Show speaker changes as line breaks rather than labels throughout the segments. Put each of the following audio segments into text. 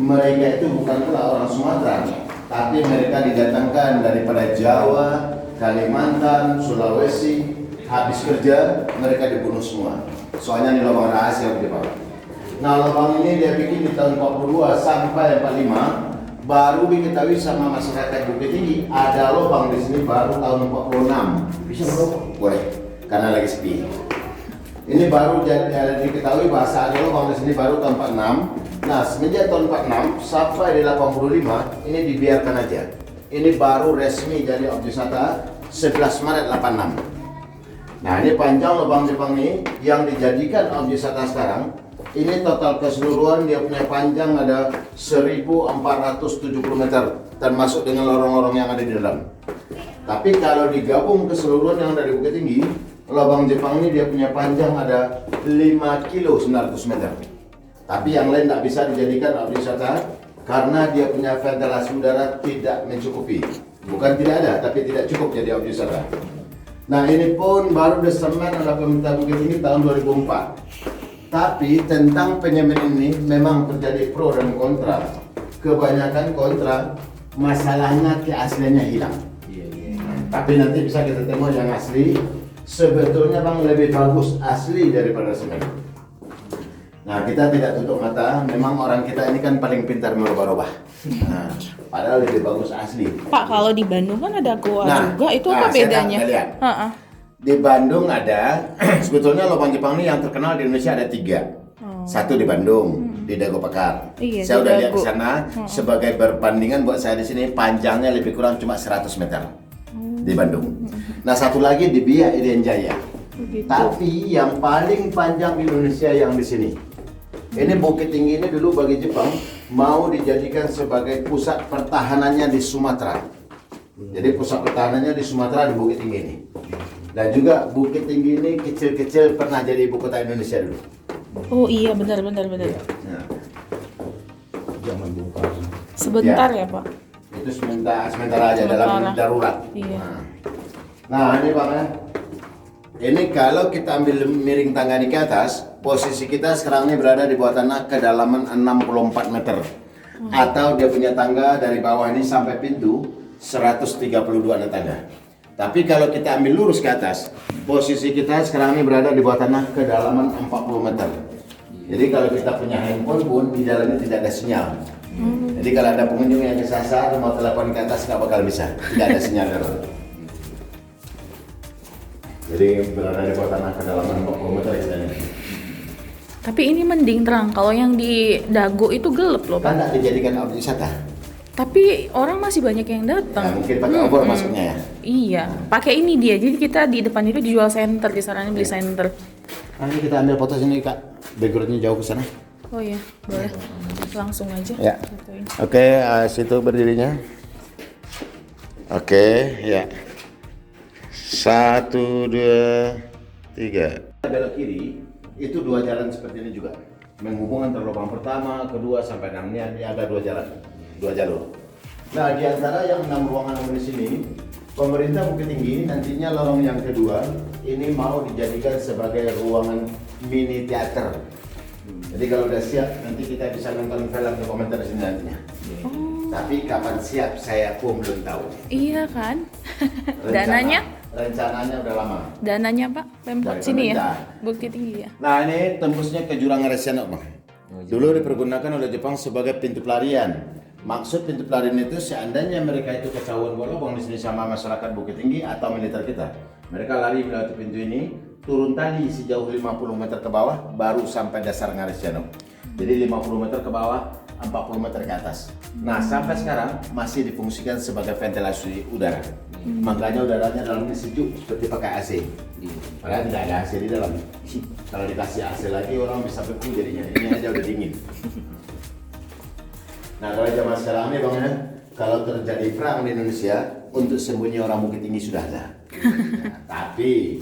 mereka itu bukan pula orang Sumatera, tapi mereka didatangkan daripada Jawa, Kalimantan, Sulawesi. Habis kerja mereka dibunuh semua. Soalnya ini lubang rahasia Pak. Nah, lubang ini dia bikin di tahun 42 sampai 45. Baru diketahui sama masyarakat Bukit Tinggi ada lubang di sini baru tahun 46. Bisa berapa? Boleh, karena lagi sepi. Ini baru jadi diketahui bahasa ada lubang di sini baru tahun 46. Nah, semenjak tahun 46 sampai di 85 ini dibiarkan aja. Ini baru resmi jadi objek wisata 11 Maret 86. Nah, ini panjang lubang Jepang ini yang dijadikan objek wisata sekarang. Ini total keseluruhan dia punya panjang ada 1470 meter, termasuk dengan lorong-lorong yang ada di dalam. Tapi kalau digabung keseluruhan yang dari Bukit Tinggi, lubang Jepang ini dia punya panjang ada 5 kilo 900 meter. Tapi yang lain tidak bisa dijadikan objek wisata karena dia punya ventilasi udara tidak mencukupi. Bukan tidak ada, tapi tidak cukup jadi objek wisata. Nah, ini pun baru disemen oleh pemerintah Bukit Tinggi tahun 2004. Tapi tentang penyemen ini memang terjadi pro dan kontra. Kebanyakan kontra, masalahnya keasliannya hilang. Tapi nanti bisa kita tengok yang asli. Sebetulnya Bang lebih bagus asli daripada semen. Nah, kita tidak tutup mata. Memang orang kita ini kan paling pintar merubah-rubah. Nah, padahal lebih bagus asli.
Pak, kalau di Bandung kan ada goa juga. Itu apa bedanya?
Di Bandung ada, sebetulnya lubang Jepang ini yang terkenal di Indonesia ada 3. Satu di Bandung, di Dago Pakar.
Iya,
saya udah lihat di sana. Sebagai perbandingan buat saya di sini panjangnya lebih kurang cuma 100 meter di Bandung. Nah, satu lagi di Biak Irian Jaya. Tapi yang paling panjang di Indonesia yang di sini. Ini Bukit Tinggi ini dulu bagi Jepang mau dijadikan sebagai pusat pertahanannya di Sumatera. Jadi pusat pertahanannya di Sumatera di Bukit Tinggi ini. Dan juga Bukit Tinggi ini kecil-kecil pernah jadi ibu kota Indonesia dulu.
Oh iya, benar.
Ya.
Zaman Bung Karno.
Sebentar ya Pak?
Itu sementara aja dalam darurat.
Iya.
Nah ini Pak ya. Ini kalau kita ambil miring tangga ini ke atas, posisi kita sekarang ini berada di bawah tanah kedalaman 64 meter. Atau dia punya tangga dari bawah ini sampai pintu 132 tangga. Tapi kalau kita ambil lurus ke atas, posisi kita sekarang ini berada di bawah tanah kedalaman 40 meter. Jadi kalau kita punya handphone pun di dalamnya tidak ada sinyal. Jadi kalau ada pengunjung yang kesasar mau telepon ke atas nggak bakal bisa, tidak ada sinyal. Jadi berada di bawah tanah kedalaman 40 meter istilahnya.
Tapi ini mending terang. Kalau yang di Dago itu gelap loh Pak.
Kan tidak dijadikan objek wisata.
Tapi orang masih banyak yang datang.
Nah, mungkin pakai obor masuknya ya.
Iya, pakai ini dia. Jadi kita di depan itu dijual center, di sana beli center.
Nah, ini kita ambil foto sini Kak. Backgroundnya jauh ke sana.
Oh iya, boleh. Langsung aja.
Ya.
Fotoin.
Oke, situ berdirinya. Oke, ya. 1, 2, 3. Belok kiri itu 2 jalan seperti ini juga. Menghubungkan antara lubang pertama, kedua sampai 6 ini ada 2 jalan. 2 jalur. Nah, di antara yang 6 ruangan di sini, pemerintah Bukit Tinggi nantinya lorong yang kedua ini mau dijadikan sebagai ruangan mini teater. Jadi kalau udah siap nanti kita bisa nonton film dokumenter di sini nantinya. Tapi kapan siap saya pun belum tahu.
Iya kan? Dananya?
Rencananya udah lama.
Dananya Pak, Pemkot
Dari
sini
pemerintah.
ya? Bukit Tinggi ya?
Nah, ini tembusnya ke jurang Aresiano, Bang. Dulu dipergunakan oleh Jepang sebagai pintu pelarian. Maksud pintu pelarian itu seandainya mereka itu ketahuan bolong di sini sama masyarakat Bukit Tinggi atau militer kita, mereka lari melewati pintu ini, turun tali sejauh 50 meter ke bawah, baru sampai dasar Aresiano. Jadi 50 meter ke bawah, 40 meter ke atas. Nah, sampai sekarang masih difungsikan sebagai ventilasi udara. Makanya udaranya dalamnya sejuk seperti pakai AC. Padahal tidak ada AC di dalam. Kalau dikasih AC lagi orang bisa beku jadinya. Ini aja udah dingin. Nah, kalau zaman sekarang ini Bang ya, kalau terjadi perang di Indonesia, untuk sembunyi orang Bukit Tinggi sudah ada. Nah, tapi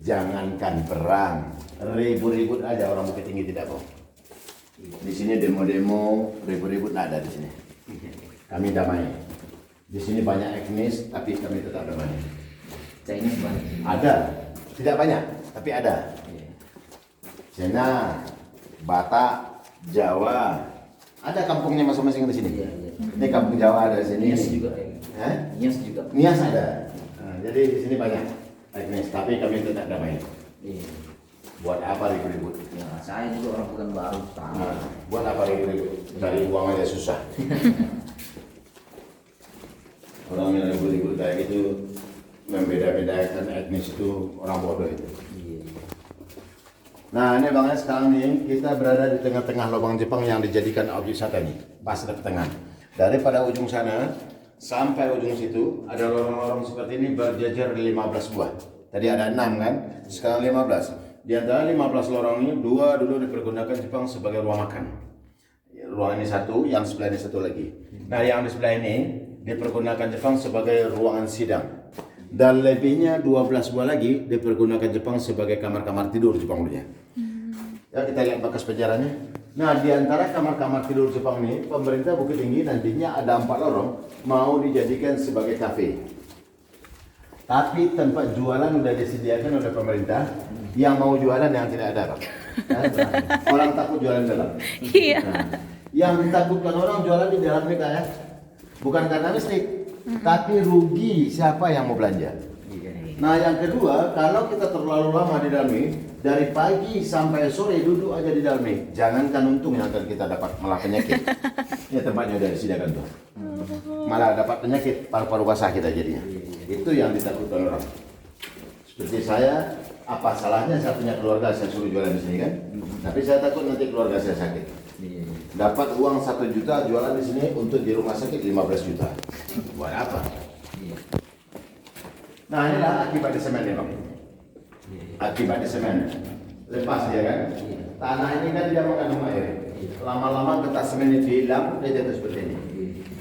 jangankan perang, ribut-ribut aja orang Bukit Tinggi tidak Bang. Di sini demo-demo, ribut-ribut ada di sini. Kami damai. Di sini banyak etnis, tapi kami tetap damai.
Chinese banyak.
Ada, tidak banyak, tapi ada. Cina, Batak, Jawa, Ada kampungnya masing-masing di sini.
Iya, iya.
Ini kampung Jawa ada di sini.
Nias juga ya.
Hah?
Nias juga.
Nias ada. Nah, jadi di sini banyak etnis, tapi kami tetap damai.
Iya.
Buat apa ribut-ribut?
Ya, saya juga orang bukan baru sama.
Nah, buat apa ribut-ribut? Cari uang aja susah. Orang yang ribut-ribut kayak gitu membeda-bedakan etnis itu orang bodoh itu.
Iya.
Nah ini bang, sekarang nih kita berada di tengah-tengah lubang Jepang yang dijadikan objek wisata nih, pas di tengah. Daripada ujung sana sampai ujung situ ada lorong-lorong seperti ini berjajar 15 buah. Tadi ada 6 kan, sekarang 15. Di antara 15 lorong ini 2 dulu dipergunakan Jepang sebagai ruang makan. Ruang ini satu, yang sebelah ini satu lagi. Nah yang di sebelah ini dipergunakan Jepang sebagai ruangan sidang. Dan lebihnya 12 buah lagi dipergunakan Jepang sebagai kamar-kamar tidur Jepang dulunya. Ya kita lihat bekas penjaranya. Nah di antara kamar-kamar tidur Jepang ini, pemerintah Bukit Tinggi nantinya ada 4 lorong mau dijadikan sebagai kafe. Tapi tempat jualan udah disediakan oleh pemerintah. Yang mau jualan yang tidak ada, Pak. Orang takut jualan dalam.
Iya.
Nah, yang ditakutkan orang jualan di dalam ini kayak bukan karena listrik, tapi rugi siapa yang mau belanja. Nah yang kedua, kalau kita terlalu lama di dalam ini, dari pagi sampai sore duduk aja di dalam ini, jangankan untung yang akan kita dapat, malah penyakit. Ya tempatnya udah disediakan tuh. Malah dapat penyakit paru-paru basah kita jadinya. Itu yang ditakutkan orang. Seperti saya, apa salahnya saya punya keluarga saya suruh jualan di sini kan? Tapi saya takut nanti keluarga saya sakit. Dapat uang 1 juta jualan di sini untuk di rumah sakit 15 juta. Buat apa? Nah inilah akibat di semen ya Bang. Akibat di semen. Lepas ya kan? Tanah ini kan dia mengandung air. Lama-lama getah semen itu hilang, dia jatuh seperti ini.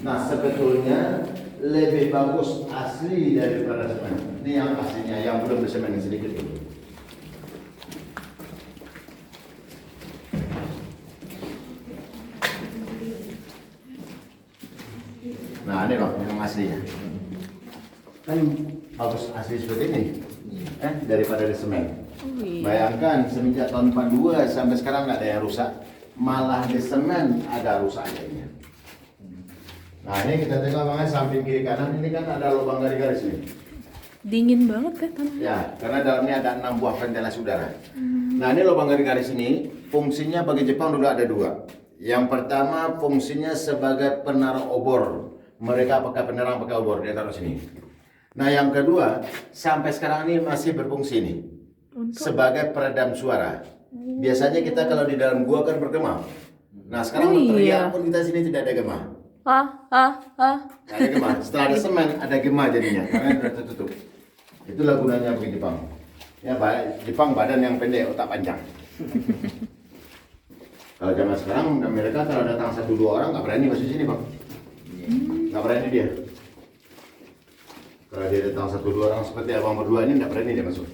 Nah sebetulnya lebih bagus asli daripada semen. Ini yang aslinya, yang belum bersemen sedikit ini. Nah ini Bang, yang aslinya. Kan bagus asli seperti ini. Daripada di semen. Bayangkan semenjak tahun 42 sampai sekarang nggak ada yang rusak. Malah di semen ada rusaknya. Nah ini kita tengok Bang, samping kiri kanan ini kan ada lubang garis-garis ini.
Dingin banget ya tanahnya.
Ya, karena dalamnya ada 6 buah ventilasi udara. Nah ini lubang garis-garis ini fungsinya bagi Jepang dulu ada 2. Yang pertama fungsinya sebagai penaruh obor. Mereka pakai penerang pakai obor, dia taruh sini. Nah yang kedua sampai sekarang ini masih berfungsi nih sebagai peredam suara. Biasanya kita kalau di dalam gua kan bergema. Nah sekarang berteriak pun kita sini tidak ada gema. Ada gema. Setelah ada semen ada gema jadinya karena sudah tertutup. Itulah gunanya bagi Jepang. Ya Jepang badan yang pendek, otak panjang. Kalau zaman sekarang mereka kalau datang 1-2 orang nggak berani masuk sini Bang. Nggak berani dia. Kalau dia datang 1-2 orang seperti abang berdua ini nggak berani dia masuk.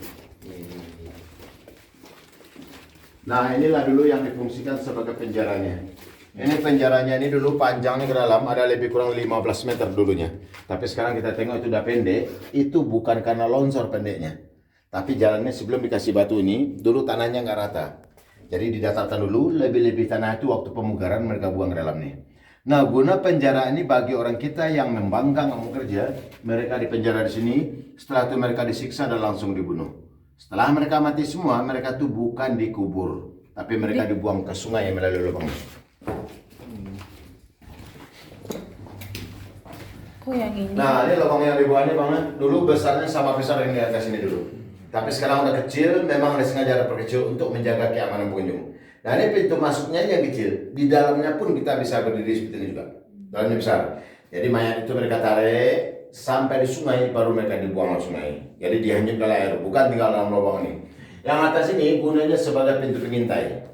Nah inilah dulu yang difungsikan sebagai penjaranya. Ini penjaranya ini dulu panjangnya ke dalam ada lebih kurang 15 meter dulunya. Tapi sekarang kita tengok itu udah pendek. Itu bukan karena longsor pendeknya. Tapi jalannya sebelum dikasih batu ini, dulu tanahnya nggak rata. Jadi didatarkan dulu, lebih-lebih tanah itu waktu pemugaran mereka buang ke dalam nih. Nah guna penjara ini bagi orang kita yang membangkang mau kerja, mereka dipenjara di sini. Setelah itu mereka disiksa dan langsung dibunuh. Setelah mereka mati semua, mereka tuh bukan dikubur, tapi mereka dibuang ke sungai yang melalui lubang.
Kok yang ini?
Nah, ini lubang yang dibuang ini Bang, dulu besarnya sama besar yang di atas sini dulu. Tapi sekarang udah kecil, memang disengaja diperkecil untuk menjaga keamanan pengunjung. Nah, ini pintu masuknya yang kecil, di dalamnya pun kita bisa berdiri seperti ini juga. Dalamnya besar. Jadi mayat itu mereka tarik sampai di sungai baru mereka dibuang ke sungai. Jadi dihanyutkan air, bukan tinggal dalam lubang ini. Yang atas ini gunanya sebagai pintu pengintai.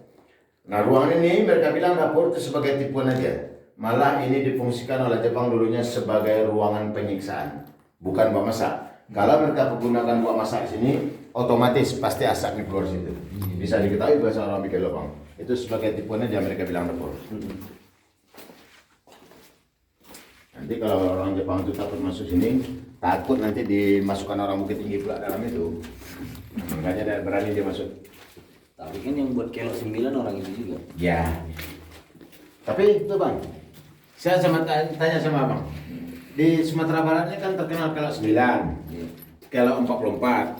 Nah ruangan ini mereka bilang dapur itu sebagai tipuan aja. Malah ini difungsikan oleh Jepang dulunya sebagai ruangan penyiksaan, bukan buat masak. Kalau mereka menggunakan buat masak di sini, otomatis pasti asapnya keluar situ. Bisa diketahui bahasa orang bikin lubang. Itu sebagai tipuan aja mereka bilang dapur. Nanti kalau orang Jepang itu takut masuk sini, takut nanti dimasukkan orang Bukit Tinggi pula dalam itu. Makanya dia berani dia masuk.
Tapi kan yang buat kelok 9 orang itu juga.
Ya. Tapi itu bang, saya tanya sama abang. Di Sumatera Barat ini kan terkenal kelok 9,
Iya.
kelok 44.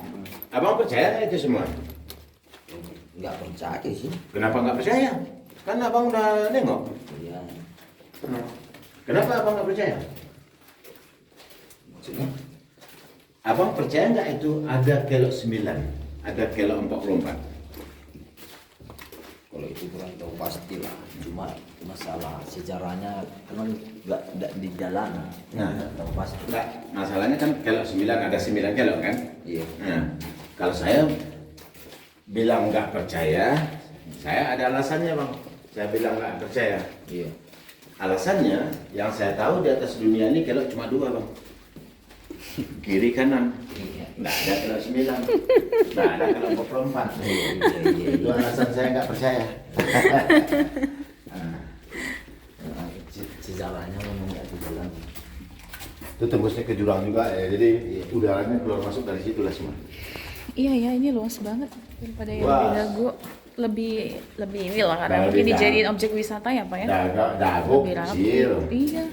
Abang percaya nggak itu semua?
Nggak percaya sih.
Kenapa nggak percaya? Kan abang udah nengok.
Iya.
Kenapa abang nggak percaya?
Maksudnya?
Abang percaya nggak itu ada kelok 9, ada kelok 44?
Kalau itu kurang tahu pasti lah. Cuma masalah sejarahnya kan nggak di jalan.
Nah.
Nggak tahu pasti.
Enggak, masalahnya kan kelok 9 ada 9 kelok kan?
Iya.
Nah, kalau saya bilang nggak percaya, saya ada alasannya bang. Saya bilang nggak percaya.
Iya.
Alasannya, yang saya tahu di atas dunia ini kelok cuma 2 bang. Kiri kanan.
Iya.
Nggak ada kelok 9. Nggak ada kelok 44.
Iya.
Itu alasan saya nggak percaya.
Sejarahnya memang nggak di jalan.
Itu tembusnya ke jurang juga ya, jadi udaranya keluar masuk dari situ lah semua.
Iya ya, ini luas banget daripada yang
Luas.
di Dago. Lebih ini lah karena
Nah,
mungkin
lebih
dijadiin objek wisata ya Pak ya.
Dago
Lebih rapi.
kecil.
Iya.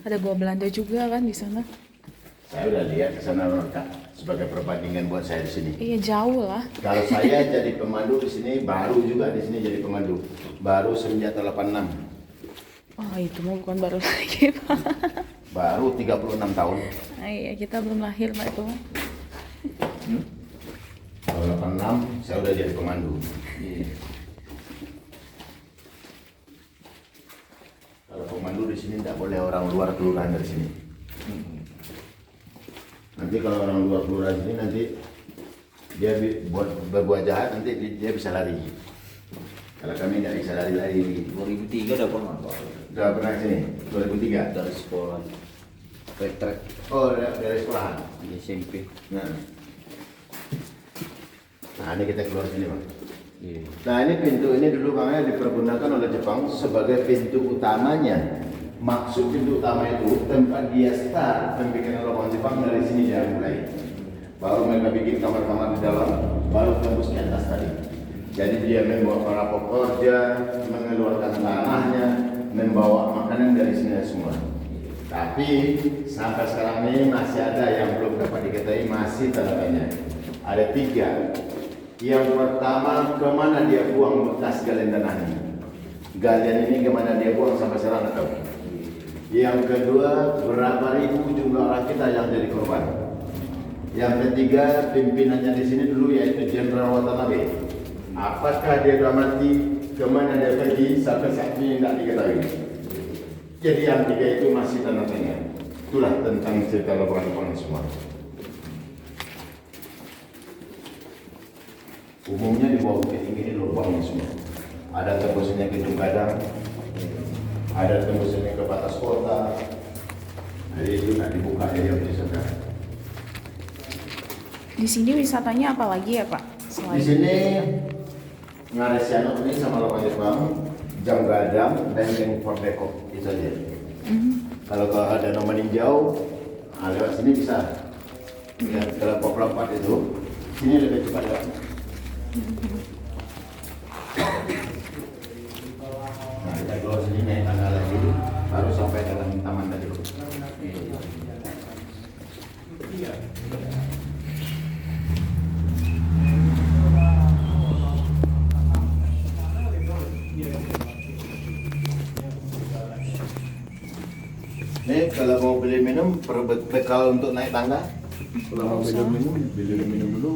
Ada gua Belanda juga kan di sana.
Saya udah lihat ke sana Kak, sebagai perbandingan buat saya di sini.
Iya jauh lah.
Kalau saya jadi pemandu di sini, baru juga di sini jadi pemandu. Baru semenjak 86.
Oh itu mah bukan baru lagi Pak.
Baru 36 tahun.
Ah, iya kita belum lahir Pak itu.
Kalau 86 saya udah jadi pemandu.
Iya.
Kalau pemandu di sini tidak boleh orang luar kelurahan dari sini. Nanti kalau orang luar kelurahan sini nanti dia buat berbuat jahat, nanti dia bisa lari. Kalau kami tidak bisa lari-lari.
2003 udah pernah Pak.
Udah pernah ke sini? 2003?
Dari sekolah. Trek
Oh, dari sekolahan.
di SMP.
Nah, ini kita keluar sini bang.
Iya.
Nah ini pintu ini dulu bangnya dipergunakan oleh Jepang sebagai pintu utamanya. Maksud pintu utama itu tempat dia start pembikinan lubang Jepang, dari sini dia mulai. Baru mereka bikin kamar-kamar di dalam, baru tembus ke atas tadi. Jadi dia membawa para pekerja, mengeluarkan tanahnya, membawa makanan dari sini semua. Tapi sampai sekarang ini masih ada yang belum dapat diketahui, masih tanda-tanya. Ada 3. Yang pertama, kemana dia buang bekas galian tanahnya? Galian ini kemana dia buang sampai sekarang tahu. Yang kedua, berapa ribu jumlah orang kita yang jadi korban. Yang ketiga, pimpinannya di sini dulu yaitu Jenderal Watanabe. Apakah dia sudah mati? Kemana dia pergi? Sampai saat ini tidak diketahui. Jadi yang 3 itu masih tanda tanya. Itulah tentang cerita lubang-lubang semua. Umumnya di bawah bukit tinggi ini lubangnya semua. Ada tembusnya ke Jungkadang, ada tembusnya ke batas kota. Jadi itu nak dibuka dia wisata.
Di sini wisatanya apa lagi ya Pak?
Di sini Ngaresiano ini sama lubang Jepang, Janggadang dan yang Fort Depok itu saja. Kalau ada nama meninjau, lewat sini bisa. Ya, kalau Pop 4 itu, sini lebih cepat lewat. Nah, kita keluar sini naik tangga lagi, baru sampai dalam taman tadi. Ini kalau mau beli minum, perlu bekal untuk naik tangga. Kalau mau minum, beli minum dulu.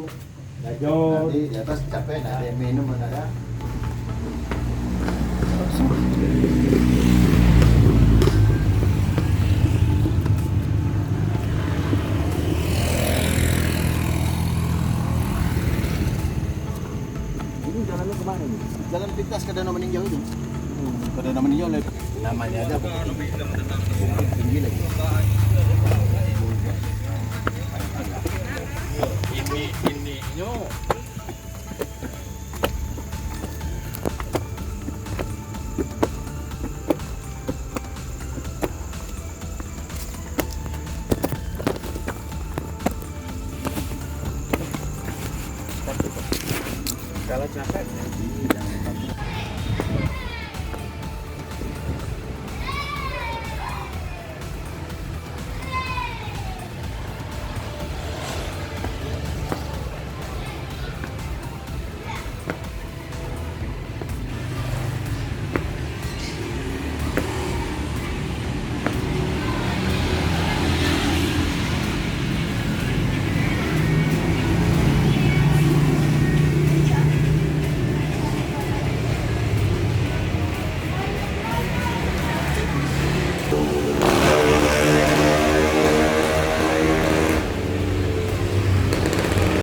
Nanti di atas capek, ada yang minum, ada. Ini jalannya kemana nih? Jalan pintas ke Danau Meninjau itu. Ke Danau Meninjau namanya ada Bukit Tinggi lagi. Kalau capek, jangan